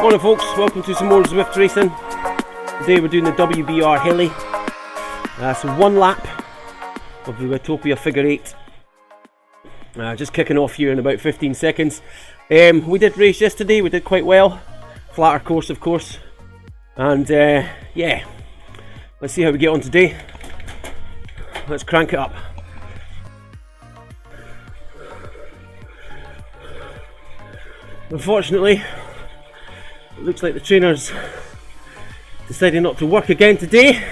Morning folks, welcome to some more ZWIFT racing. Today we're doing the WBR Heli. So one lap of the Watopia Figure 8. Just kicking off here in about 15 seconds. We did race yesterday, we did quite well. Flatter course of course. And yeah, let's see how we get on today. Let's crank it up. Unfortunately, it looks like the trainer's decided not to work again today.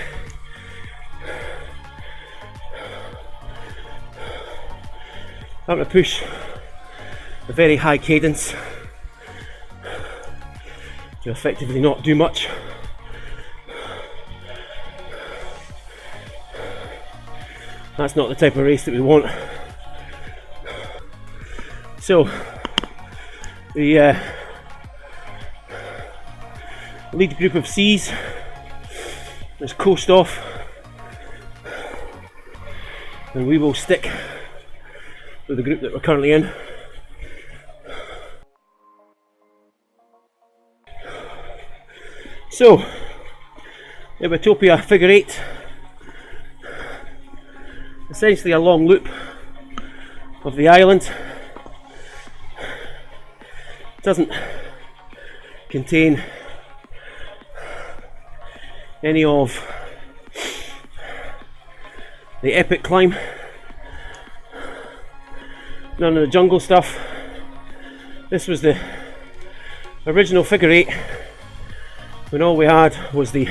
I'm going to push a very high cadence to effectively not do much. That's not the type of race that we want. So the lead group of C's, let's coast off and we will stick with the group that we're currently in. So the Watopia Figure 8, essentially a long loop of the island. Doesn't contain any of the epic climb, none of the jungle stuff. This was the original Figure 8 when all we had was the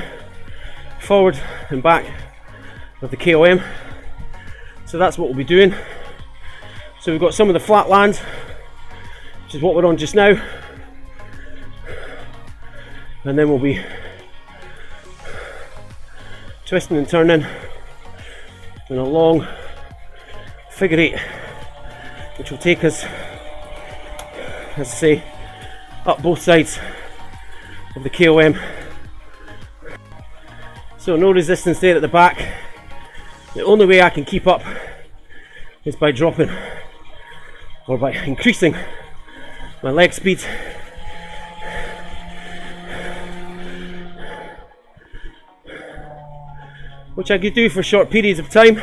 forward and back of the KOM. So that's what we'll be doing. So we've got some of the flat land, which is what we're on just now, and then we'll be twisting and turning in a long Figure 8, which will take us, as I say, up both sides of the KOM. So no resistance there at the back. The only way I can keep up is by dropping or by increasing my leg speed. Which I could do for short periods of time,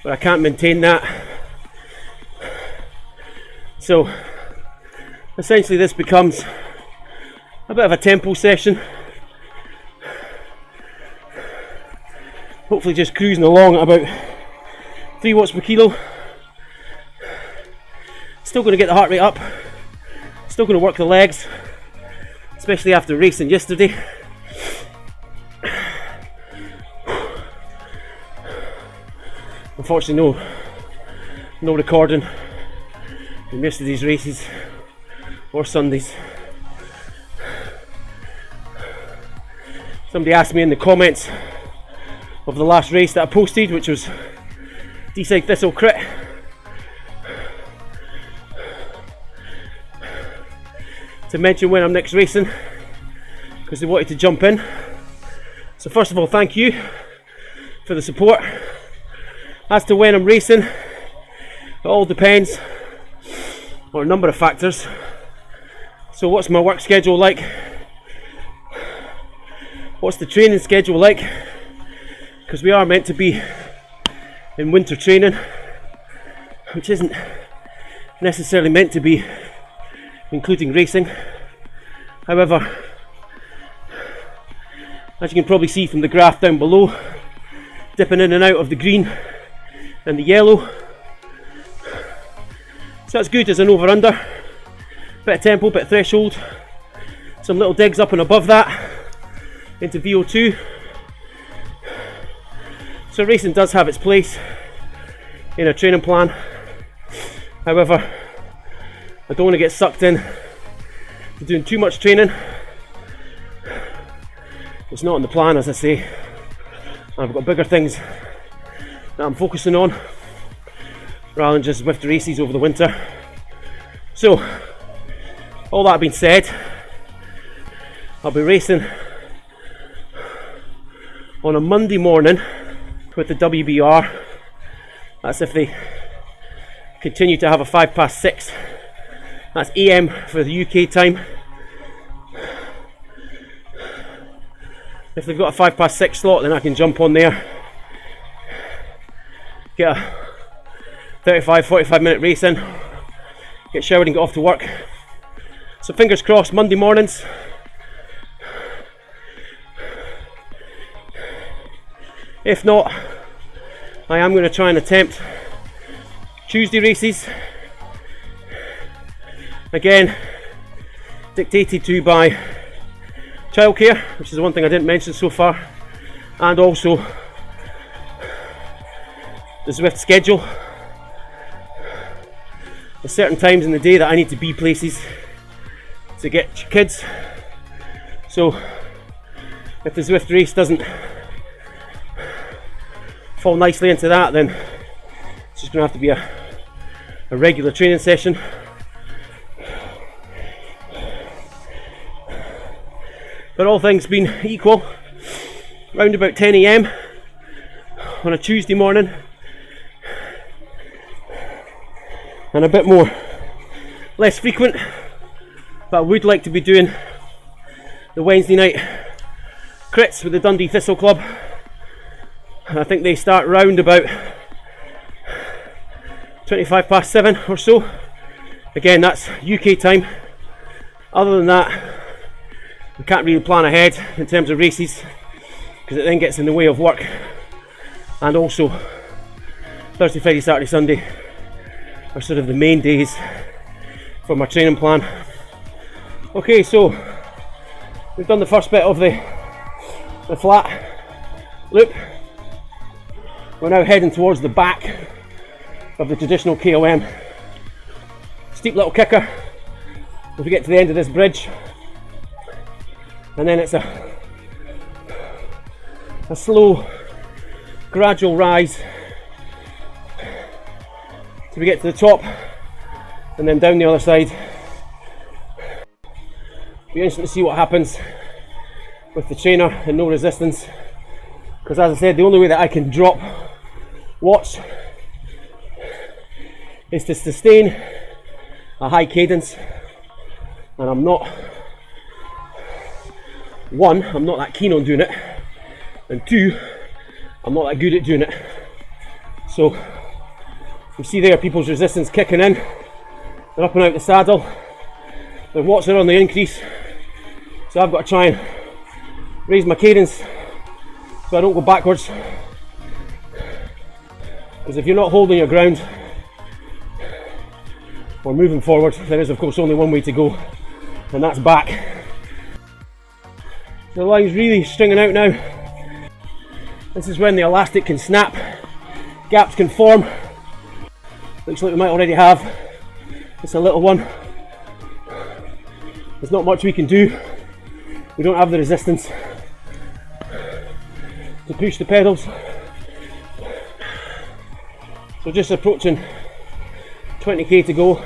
but I can't maintain that. So essentially this becomes a bit of a tempo session, hopefully just cruising along at about 3 watts per kilo. Still going to get the heart rate up, still going to work the legs, especially after racing yesterday. Unfortunately no recording in most of these races or Sundays. Somebody asked me in the comments of the last race that I posted, which was D-side Thistle Crit, to mention when I'm next racing, because they wanted to jump in. So first of all, thank you for the support. As to when I'm racing, it all depends on a number of factors. So what's my work schedule like? What's the training schedule like? Because we are meant to be in winter training, which isn't necessarily meant to be including racing. However, as you can probably see from the graph down below, dipping in and out of the green and the yellow, so that's good as an over-under. Bit of tempo, bit of threshold, some little digs up and above that into VO2. So racing does have its place in a training plan. However, I don't want to get sucked in to doing too much training. It's not in the plan, as I say. I've got bigger things that I'm focusing on rather than just ZWIFT races over the winter. So all that being said, I'll be racing on a Monday morning with the WBR. That's if they continue to have a 5 past 6 That's AM for the UK time. If they've got a 6:05 slot, then I can jump on there, get a 35-45 minute race in, get showered and get off to work. So fingers crossed, Monday mornings. If not, I am going to try and attempt Tuesday races. Again, dictated to by childcare, which is the one thing I didn't mention so far, and also the ZWIFT schedule. There's certain times in the day that I need to be places to get kids. So if the ZWIFT race doesn't fall nicely into that, then it's just going to have to be a regular training session. But all things being equal, round about 10 AM on a Tuesday morning, and a bit more less frequent, but I would like to be doing the Wednesday night crits with the Dundee Thistle Club, and I think they start round about 7:25 or so. Again, that's UK time. Other than that, we can't really plan ahead in terms of races, because it then gets in the way of work, and also Thursday, Friday, Saturday, Sunday are sort of the main days for my training plan. Okay, so we've done the first bit of the flat loop. We're now heading towards the back of the traditional KOM. Steep little kicker if we get to the end of this bridge, and then it's a slow, gradual rise till we get to the top, and then down the other side. Be interesting to see what happens with the trainer and no resistance, because as I said, the only way that I can drop watts is to sustain a high cadence, and I'm not that keen on doing it, and two, I'm not that good at doing it. So you see there people's resistance kicking in, they're up and out the saddle, their watts are on the increase, so I've got to try and raise my cadence so I don't go backwards, because if you're not holding your ground or moving forward, there is of course only one way to go, and that's back. The line's really stringing out now. This is when the elastic can snap, gaps can form. Looks like we might already have. It's a little one. There's not much we can do. We don't have the resistance to push the pedals. So just approaching 20k to go.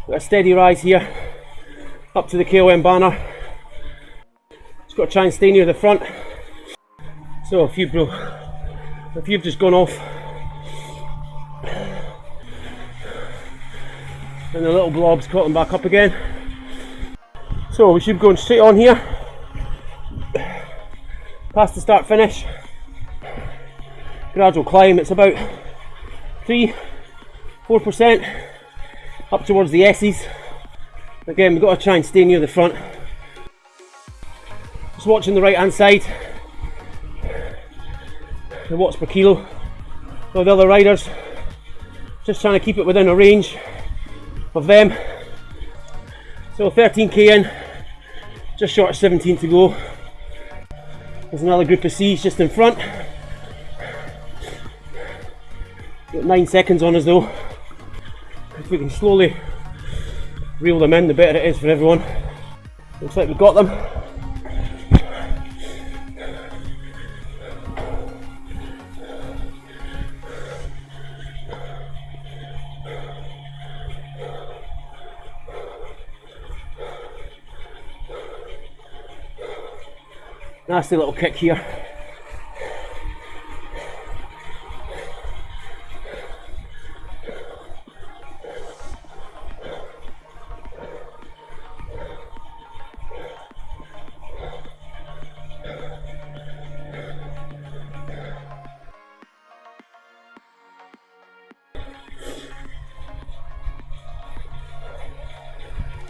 Got a steady rise here up to the KOM banner. Just got to try and stay near the front. So if you've just gone off, and the little blobs caught them back up again. So we should be going straight on here, past the start finish. Gradual climb, it's about 3-4% up towards the S's. Again, we've got to try and stay near the front. Just watching the right hand side, the watts per kilo of the other riders, just trying to keep it within a range of them. So 13k in, just short of 17 to go. There's another group of C's just in front. Got 9 seconds on us though. If we can slowly reel them in, the better it is for everyone. Looks like we've got them. Nasty little kick here.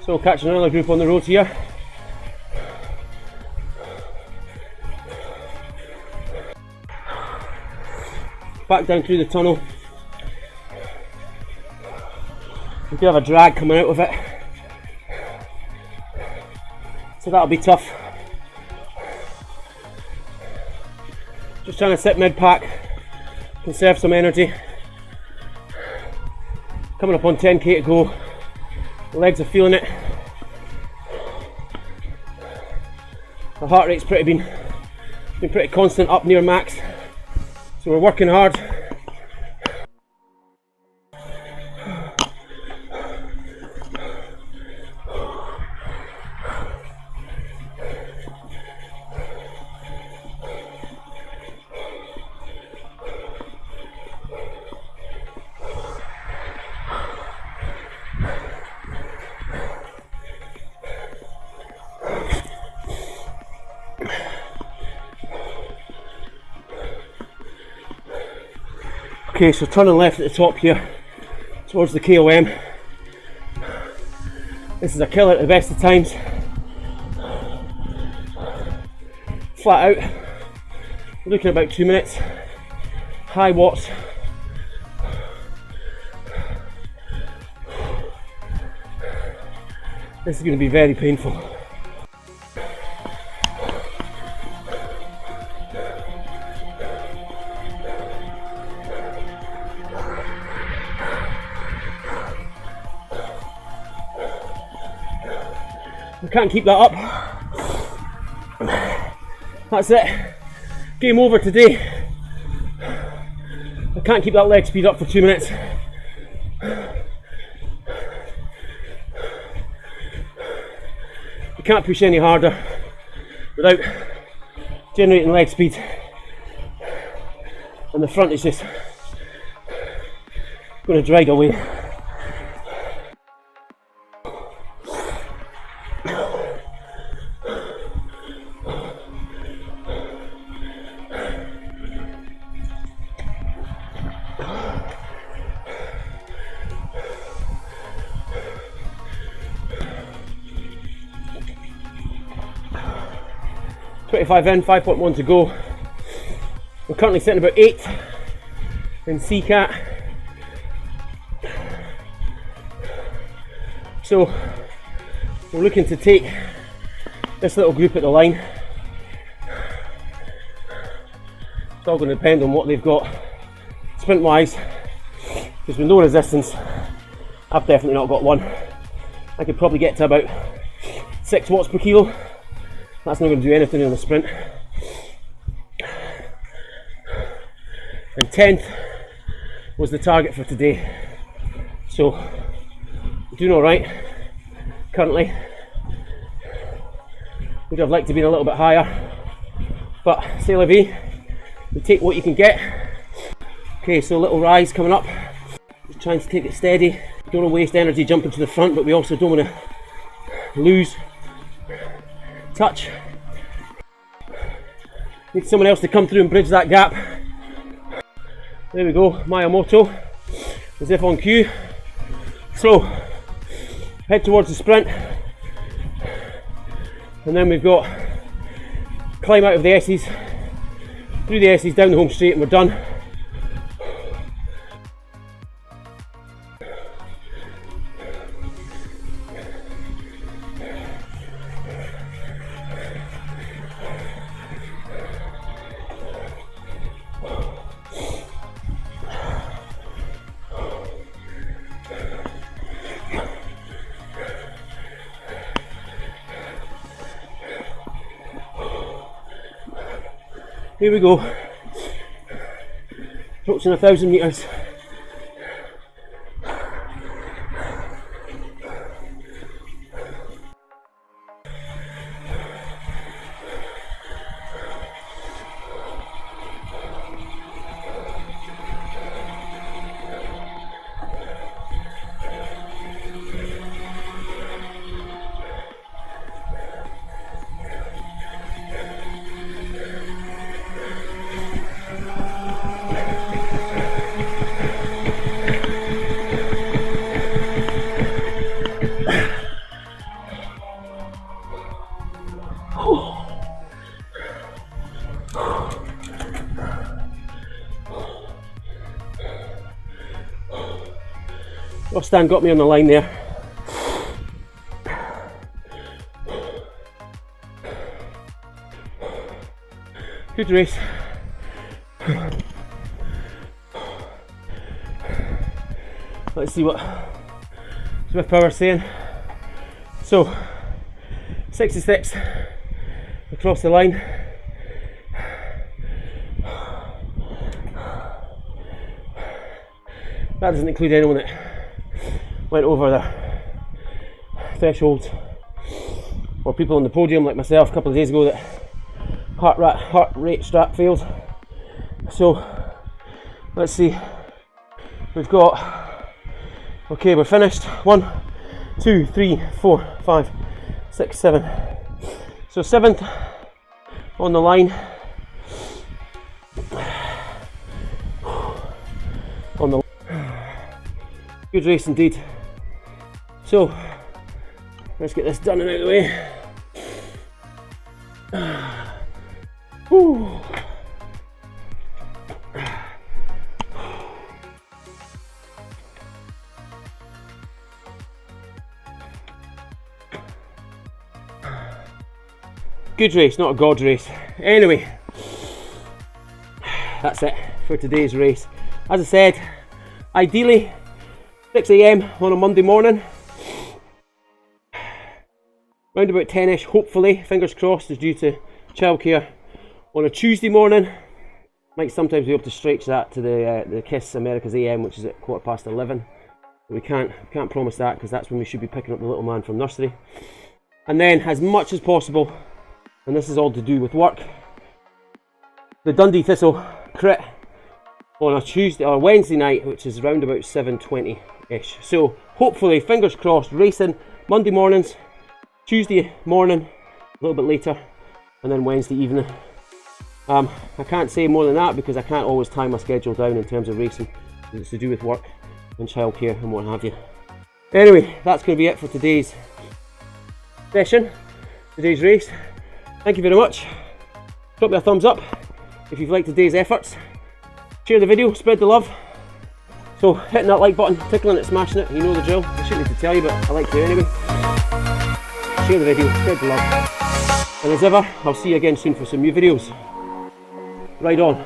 Still catching another group on the road here. Back down through the tunnel. We do have a drag coming out of it, so that'll be tough. Just trying to sit mid-pack, conserve some energy. Coming up on 10k to go. The legs are feeling it. The heart rate's been pretty constant, up near max. So we're working hard. Okay, so turning left at the top here towards the KOM. This is a killer at the best of times. Flat out, we're looking at about 2 minutes. High watts. This is going to be very painful. I can't keep that up. That's it. Game over today. I can't keep that leg speed up for 2 minutes. You can't push any harder without generating leg speed. And the front is just going to drag away. .5 in, 5.1 to go. We're currently sitting about 8 in CCAT. So we're looking to take this little group at the line. It's all going to depend on what they've got sprint wise, because with no resistance I've definitely not got one. I could probably get to about 6 watts per kilo. That's not going to do anything in the sprint. And 10th was the target for today. So we're doing alright currently. Would have liked to be a little bit higher, but c'est la vie. You take what you can get. Okay, so a little rise coming up. Just trying to take it steady. We don't want to waste energy jumping to the front, but we also don't want to lose touch. Need someone else to come through and bridge that gap. There we go, Miyamoto, as if on cue. So, head towards the sprint. And then we've got climb out of the S's, through the S's, down the home straight, and we're done. Here we go, approaching 1,000 meters. Off stand got me on the line there. Good race. Let's see what Zwift Power's saying. So 66 across the line. That doesn't include anyone that went over the thresholds, or people on the podium like myself a couple of days ago that heart rate strap failed. So let's see, we've got, okay, we're finished. 1, 2, 3, 4, 5, 6, 7. So 7th on the line. On the good race indeed. So let's get this done and out of the way. Whew. Good race, not a god race. Anyway, that's it for today's race. As I said, ideally 6 AM on a Monday morning, round about 10ish, hopefully, fingers crossed, is due to childcare on a Tuesday morning. Might sometimes be able to stretch that to the KISS America's AM, which is at 11:15. But we can't promise that, because that's when we should be picking up the little man from nursery. And then, as much as possible, and this is all to do with work, the Dundee Thistle crit on a Tuesday or Wednesday night, which is around about 7:20ish. So hopefully, fingers crossed, racing Monday mornings, Tuesday morning, a little bit later, and then Wednesday evening. I can't say more than that because I can't always tie my schedule down in terms of racing. It's to do with work and childcare and what have you. Anyway, that's going to be it for today's session, today's race. Thank you very much. Drop me a thumbs up if you've liked today's efforts. Share the video, spread the love. So hitting that like button, tickling it, smashing it, you know the drill. I shouldn't need to tell you, but I like to anyway. Share the video, spread the love. And as ever, I'll see you again soon for some new videos. Ride on.